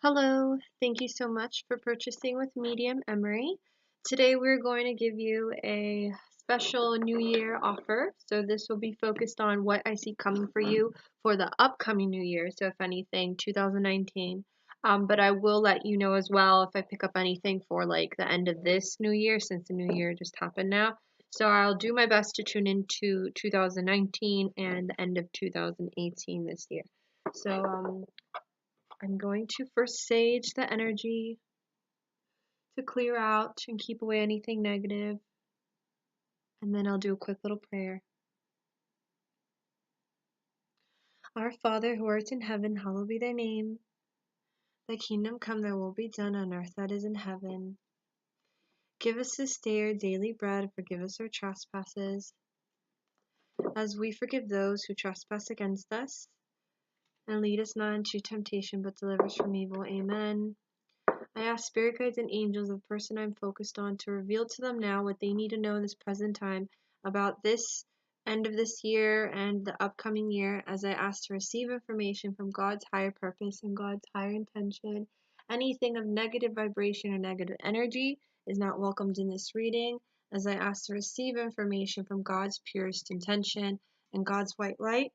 Hello, thank you so much for purchasing with Medium Emary. Today we're going to give you a special New Year offer. So this will be focused on what I see coming for you for the upcoming New Year. So if anything, 2019. But I will let you know as well if I pick up anything for like the end of this New Year, since the New Year just happened now. So I'll do my best to tune into 2019 and the end of 2018 this year. So I'm going to first sage the energy to clear out and keep away anything negative, and then I'll do a quick little prayer. Our Father who art in heaven, hallowed be thy name. Thy kingdom come, thy will be done on earth as it is in heaven. Give us this day our daily bread, and forgive us our trespasses, as we forgive those who trespass against us. And lead us not into temptation, but deliver us from evil. Amen. I ask spirit guides and angels of the person I'm focused on to reveal to them now what they need to know in this present time about this end of this year and the upcoming year, as I ask to receive information from God's higher purpose and God's higher intention. Anything of negative vibration or negative energy is not welcomed in this reading, as I ask to receive information from God's purest intention and God's white light.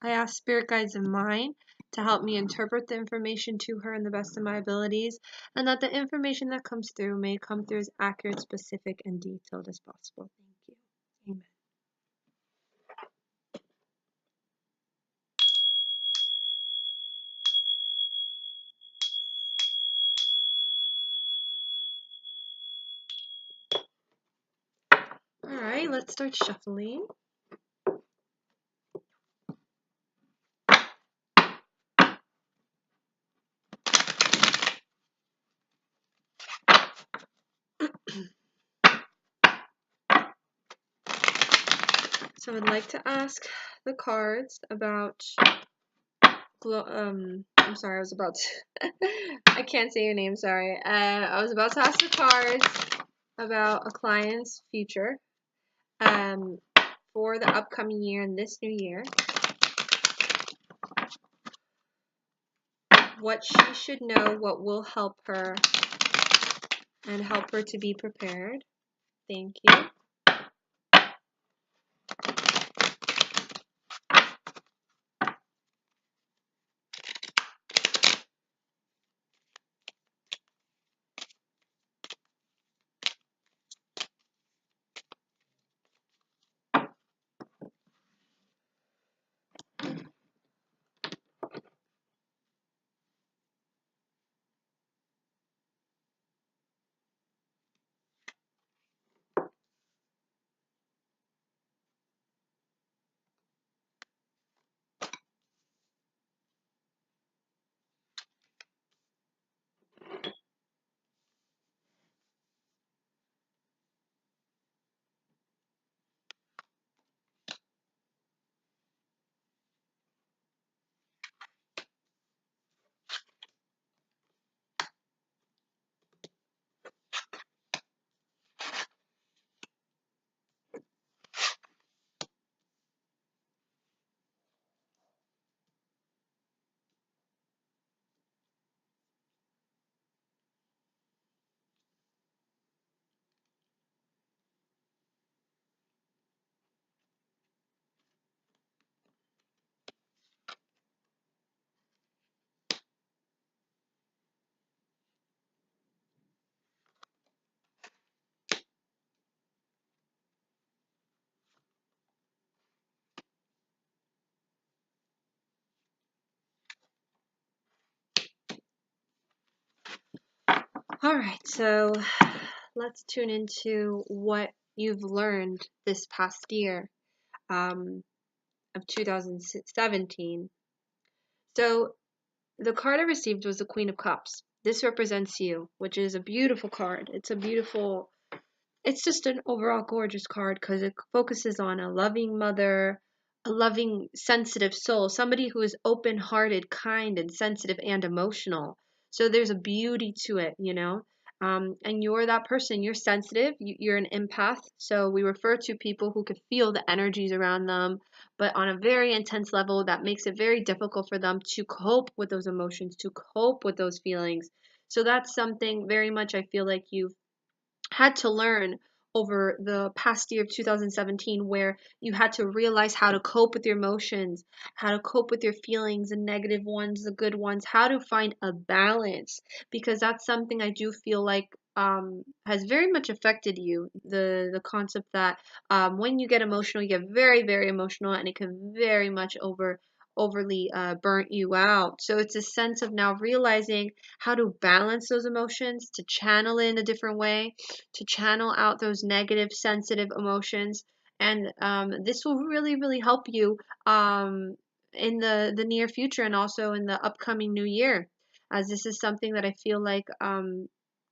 I ask spirit guides of mine to help me interpret the information to her in the best of my abilities, and that the information that comes through may come through as accurate, specific, and detailed as possible. Thank you. Amen. All right, let's start shuffling. So I'd like to ask the cards about I'm sorry, I was about to I can't say your name, sorry. I was about to ask the cards about a client's future for the upcoming year and this new year. What she should know, what will help her and help her to be prepared. Thank you. All right, so let's tune into what you've learned this past year of 2017. So the card I received was the Queen of Cups. This represents you, which is a beautiful card. It's just an overall gorgeous card because it focuses on a loving mother, a loving, sensitive soul, somebody who is open-hearted, kind, and sensitive and emotional. So there's a beauty to it, you know? And you're that person. You're sensitive. You're an empath. So we refer to people who could feel the energies around them, but on a very intense level that makes it very difficult for them to cope with those emotions, to cope with those feelings. So that's something very much I feel like you've had to learn over the past year of 2017, where you had to realize how to cope with your emotions, how to cope with your feelings, the negative ones, the good ones, how to find a balance, because that's something I do feel like has very much affected you. The concept that when you get emotional, you get very, very emotional, and it can very much overly burnt you out. So it's a sense of now realizing how to balance those emotions, to channel in a different way, to channel out those negative, sensitive emotions. And this will really, really help you in the near future, and also in the upcoming new year, as this is something that I feel like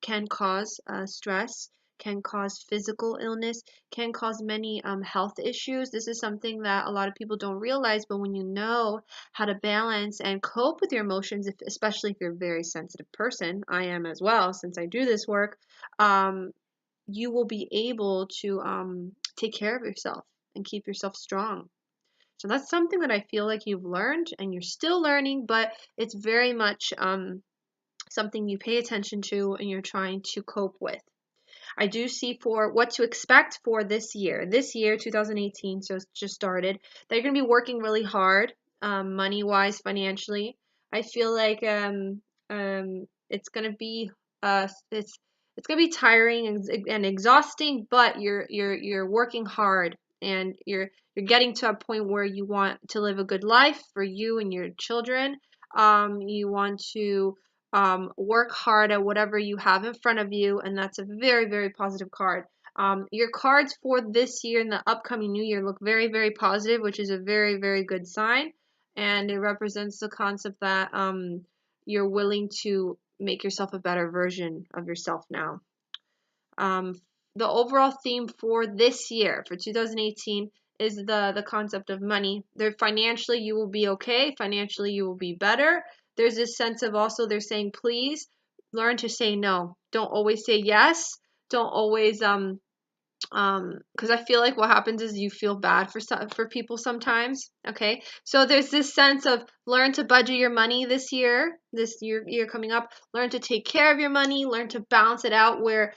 can cause stress, can cause physical illness, can cause many health issues. This is something that a lot of people don't realize, but when you know how to balance and cope with your emotions, especially if you're a very sensitive person, I am as well, since I do this work, um, you will be able to take care of yourself and keep yourself strong. So that's something that I feel like you've learned and you're still learning, but it's very much something you pay attention to and you're trying to cope with. I do see for what to expect for this year. This year, 2018, so it's just started, that you're going to be working really hard, money-wise, financially. I feel like it's going to be it's going to be tiring and exhausting, but you're working hard, and you're getting to a point where you want to live a good life for you and your children. You want to work hard at whatever you have in front of you, and that's a very, very positive card. Your cards for this year and the upcoming new year look very, very positive, which is a very, very good sign, and it represents the concept that you're willing to make yourself a better version of yourself now. Um, the overall theme for this year, for 2018, is the concept of money. There, financially, you will be okay. Financially, you will be better. There's this sense of also they're saying, please learn to say no. Don't always say yes. Don't always because I feel like what happens is you feel bad for people sometimes. Okay, so there's this sense of learn to budget your money this year coming up. Learn to take care of your money. Learn to balance it out where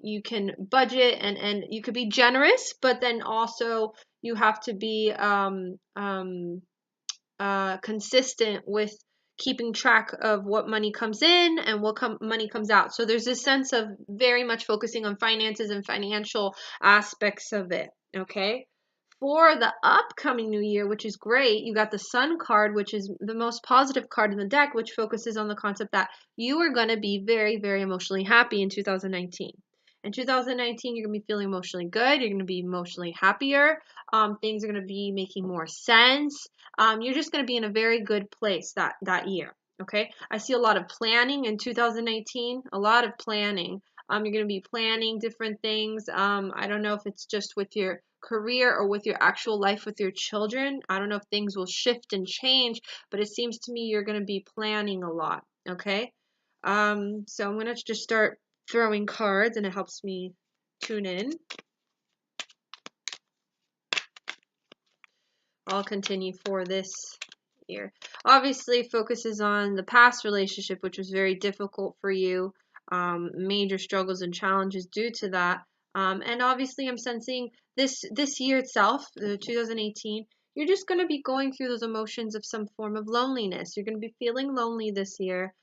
you can budget and you could be generous, but then also you have to be consistent with keeping track of what money comes in and what money comes out. So there's this sense of very much focusing on finances and financial aspects of it. Okay. For the upcoming new year, which is great, you got the Sun card, which is the most positive card in the deck, which focuses on the concept that you are going to be very, very emotionally happy in 2019. In 2019, you're going to be feeling emotionally good. You're going to be emotionally happier. Things are going to be making more sense. You're just going to be in a very good place that year. Okay, I see a lot of planning in 2019, a lot of planning. You're going to be planning different things. I don't know if it's just with your career or with your actual life with your children. I don't know if things will shift and change, but it seems to me you're going to be planning a lot. Okay, so I'm going to just start throwing cards, and it helps me tune in. I'll continue for this year. Obviously, focuses on the past relationship, which was very difficult for you. Major struggles and challenges due to that. And obviously, I'm sensing this year itself, the 2018. You're just going to be going through those emotions of some form of loneliness. You're going to be feeling lonely this year.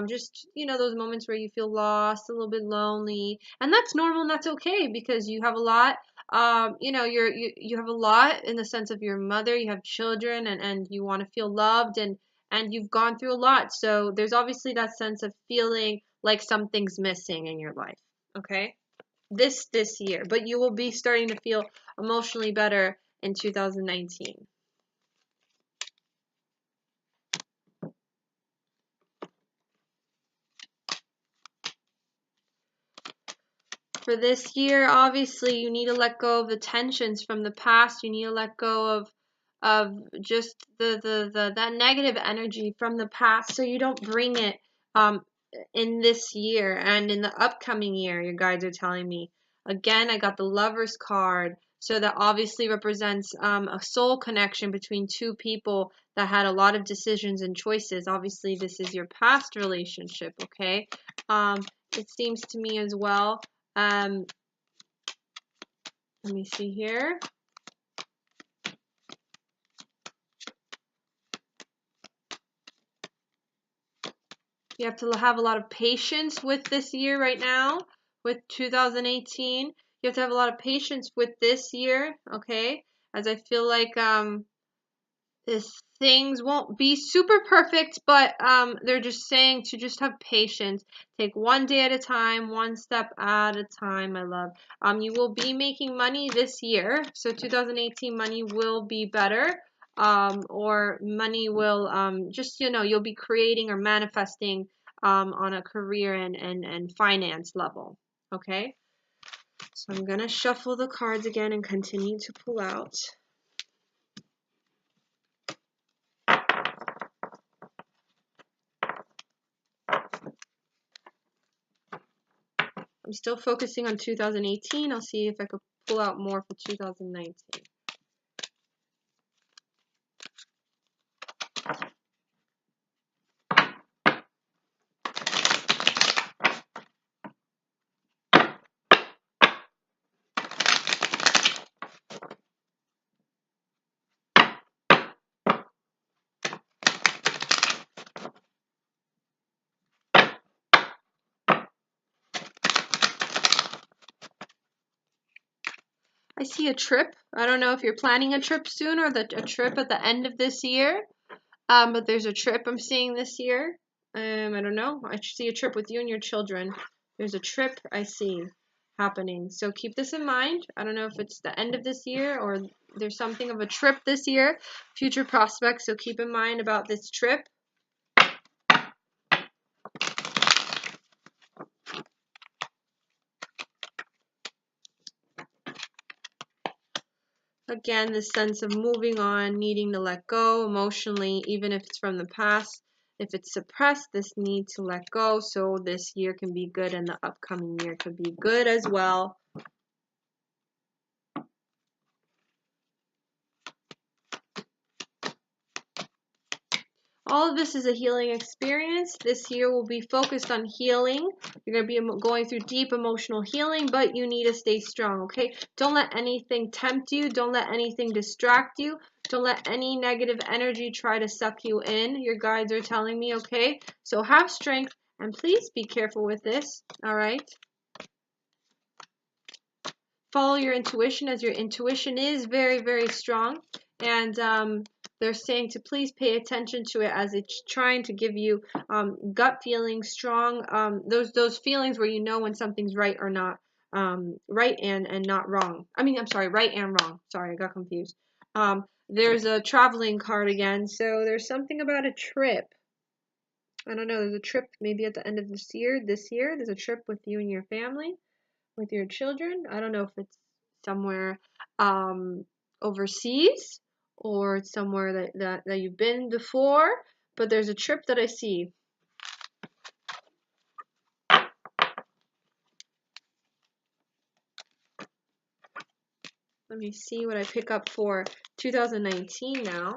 Just those moments where you feel lost, a little bit lonely, and that's normal and that's okay, because you have a lot you have a lot in the sense of your mother, you have children, and you want to feel loved, and you've gone through a lot, so there's obviously that sense of feeling like something's missing in your life. Okay, this year, but you will be starting to feel emotionally better in 2019. For this year, obviously, you need to let go of the tensions from the past. You need to let go of just the that negative energy from the past, so you don't bring it in this year and in the upcoming year. Your guides are telling me. Again, I got the Lovers card. So that obviously represents a soul connection between two people that had a lot of decisions and choices. Obviously, this is your past relationship, okay? It seems to me as well. Let me see here. You have to have a lot of patience with this year right now, with 2018. You have to have a lot of patience with this year, okay? As I feel like things won't be super perfect, but they're just saying to just have patience. Take one day at a time, one step at a time, my love. You will be making money this year, so 2018 money will be better. Or money will just, you'll be creating or manifesting on a career and finance level, okay? So I'm gonna shuffle the cards again and continue to pull out. I'm still focusing on 2018. I'll see if I could pull out more for 2019. I see a trip. I don't know if you're planning a trip soon or a trip at the end of this year. But there's a trip I'm seeing this year. I don't know. I see a trip with you and your children. There's a trip I see happening. So keep this in mind. I don't know if it's the end of this year or there's something of a trip this year. Future prospects. So keep in mind about this trip. Again, this sense of moving on, needing to let go emotionally, even if it's from the past. If it's suppressed, this need to let go so this year can be good and the upcoming year could be good as well. All of this is a healing experience. This year will be focused on healing. You're going to be going through deep emotional healing, but you need to stay strong, okay? Don't let anything tempt you. Don't let anything distract you. Don't let any negative energy try to suck you in. Your guides are telling me, okay? So have strength, and please be careful with this, all right? Follow your intuition, as your intuition is very, very strong. And they're saying to please pay attention to it as it's trying to give you gut feelings, strong, those feelings where you know when something's right or not, right and not wrong. I mean, I'm sorry, right and wrong. Sorry, I got confused. There's a traveling card again, so there's something about a trip. I don't know, there's a trip maybe at the end of this year. There's a trip with you and your family, with your children. I don't know if it's somewhere overseas or it's somewhere that you've been before, but there's a trip that I see. Let me see what I pick up for 2019 now.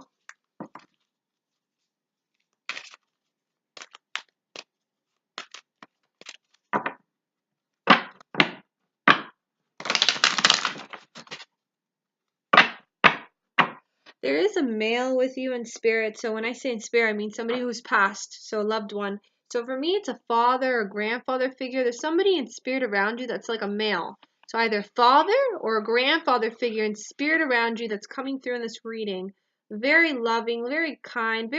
There is a male with you in spirit. So when I say in spirit, I mean somebody who's passed, so a loved one. So for me, it's a father or grandfather figure. There's somebody in spirit around you that's like a male. So either father or a grandfather figure in spirit around you that's coming through in this reading. Very loving, very kind,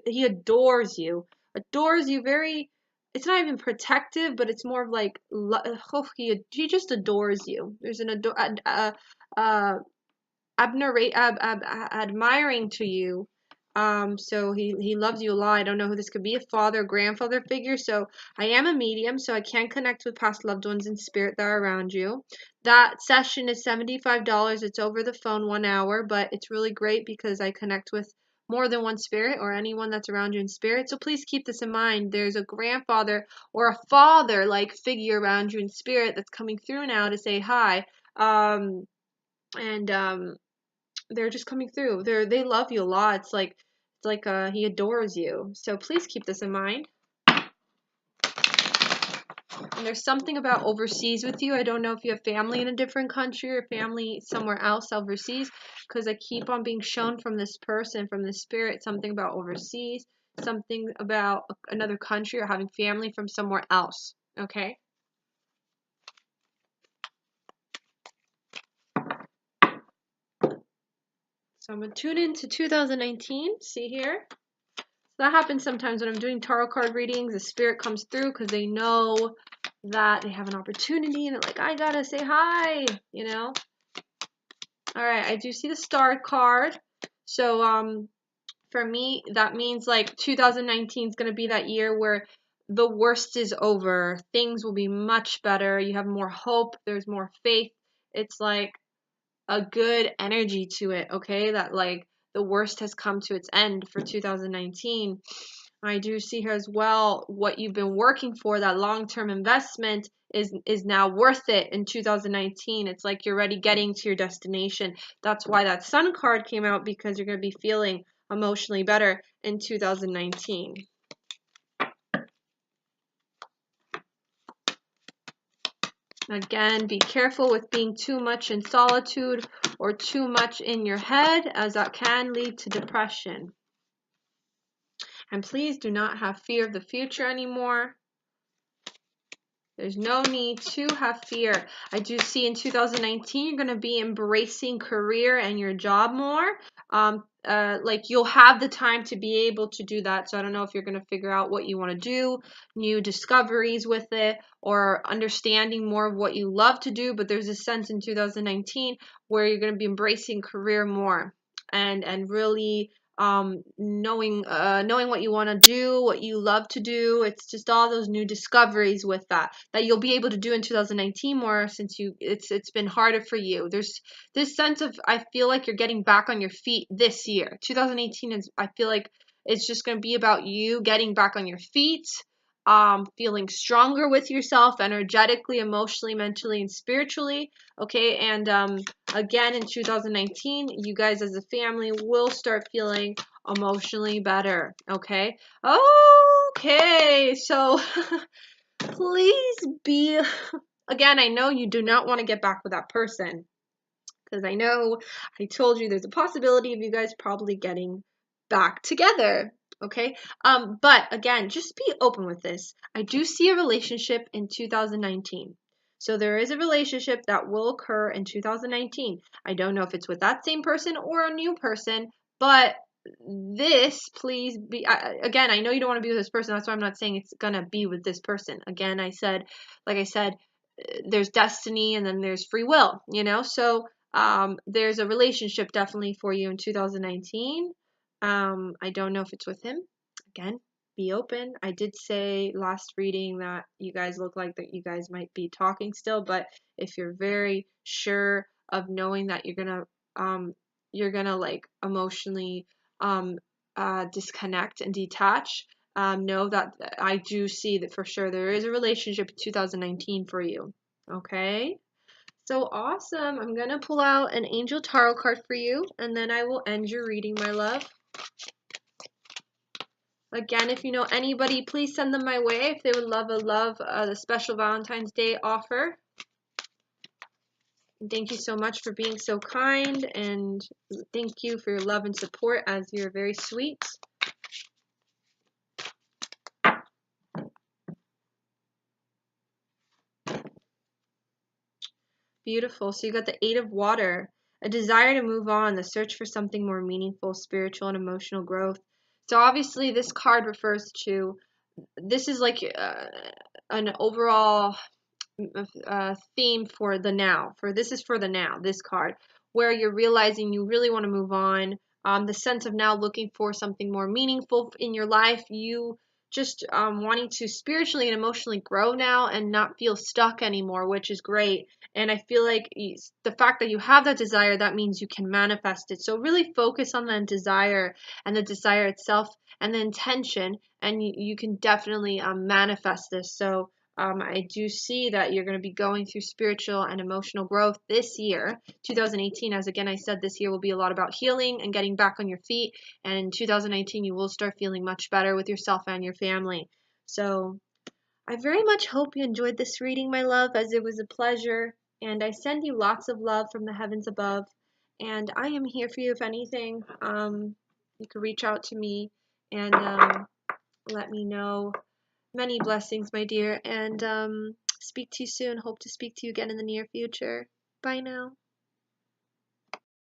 he adores you. Adores you very, it's not even protective, but it's more of like, he just adores you. There's an admiring to you. So he loves you a lot. I don't know who this could be, a father, grandfather figure. So I am a medium, so I can connect with past loved ones in spirit that are around you. That session is $75. It's over the phone, 1 hour, but it's really great because I connect with more than one spirit or anyone that's around you in spirit. So please keep this in mind. There's a grandfather or a father like figure around you in spirit that's coming through now to say hi. and they're just coming through. They love you a lot. It's like he adores you. So please keep this in mind. And there's something about overseas with you. I don't know if you have family in a different country or family somewhere else overseas, because I keep on being shown from this person, from the spirit, something about overseas, something about another country, or having family from somewhere else. Okay? So I'm going to tune into 2019. See here? That happens sometimes when I'm doing tarot card readings. The spirit comes through because they know that they have an opportunity and they're like, I gotta say hi, you know? Alright, I do see the star card. So, for me, that means like 2019 is gonna be that year where the worst is over. Things will be much better. You have more hope. There's more faith. It's like a good energy to it, okay? That like the worst has come to its end for 2019. I do see here as well what you've been working for, that long-term investment is now worth it in 2019. It's like you're already getting to your destination. That's why that Sun card came out, because you're going to be feeling emotionally better in 2019. Again, be careful with being too much in solitude or too much in your head, as that can lead to depression. And please do not have fear of the future anymore. There's no need to have fear. I do see in 2019, you're going to be embracing career and your job more. Like you'll have the time to be able to do that. So I don't know if you're going to figure out what you want to do, new discoveries with it, or understanding more of what you love to do. But there's a sense in 2019 where you're going to be embracing career more and really knowing what you want to do, what you love to do. It's just all those new discoveries with that you'll be able to do in 2019 more, since it's been harder for you. There's this sense of, I feel like you're getting back on your feet this year. 2018 is, I feel like it's just going to be about you getting back on your feet, feeling stronger with yourself, energetically, emotionally, mentally, and spiritually. Okay, and again in 2019, you guys as a family will start feeling emotionally better. Okay, so please be, again, I know you do not want to get back with that person, because I know I told you there's a possibility of you guys probably getting back together. Okay, but again, just be open with this. I do see a relationship in 2019. So there is a relationship that will occur in 2019. I don't know if it's with that same person or a new person, but this, please be, again, I know you don't want to be with this person. That's why I'm not saying it's gonna be with this person. Again, like I said, there's destiny and then there's free will, you know? So there's a relationship definitely for you in 2019. I don't know if it's with him. Again, be open. I did say last reading that you guys look like that you guys might be talking still, but if you're very sure of knowing that you're gonna like emotionally disconnect and detach, know that I do see that for sure there is a relationship in 2019 for you. Okay? So awesome. I'm going to pull out an angel tarot card for you, and then I will end your reading, my love. Again, if you know anybody, please send them my way if they would love the special Valentine's Day offer. And thank you so much for being so kind, and thank you for your love and support, as you're very sweet. Beautiful. So you got the Eight of Water, a desire to move on, the search for something more meaningful, spiritual and emotional growth. So obviously this card refers to, this is like an overall theme for the now. This is for the now, this card, where you're realizing you really want to move on. The sense of now looking for something more meaningful in your life. You just wanting to spiritually and emotionally grow now and not feel stuck anymore, which is great. And I feel like the fact that you have that desire, that means you can manifest it. So really focus on that desire and the desire itself and the intention, and you can definitely manifest this. So I do see that you're going to be going through spiritual and emotional growth this year, 2018. As again I said, this year will be a lot about healing and getting back on your feet. And in 2019, you will start feeling much better with yourself and your family. So I very much hope you enjoyed this reading, my love, as it was a pleasure. And I send you lots of love from the heavens above. And I am here for you if anything. You can reach out to me and let me know. Many blessings, my dear, and speak to you soon. Hope to speak to you again in the near future. Bye now.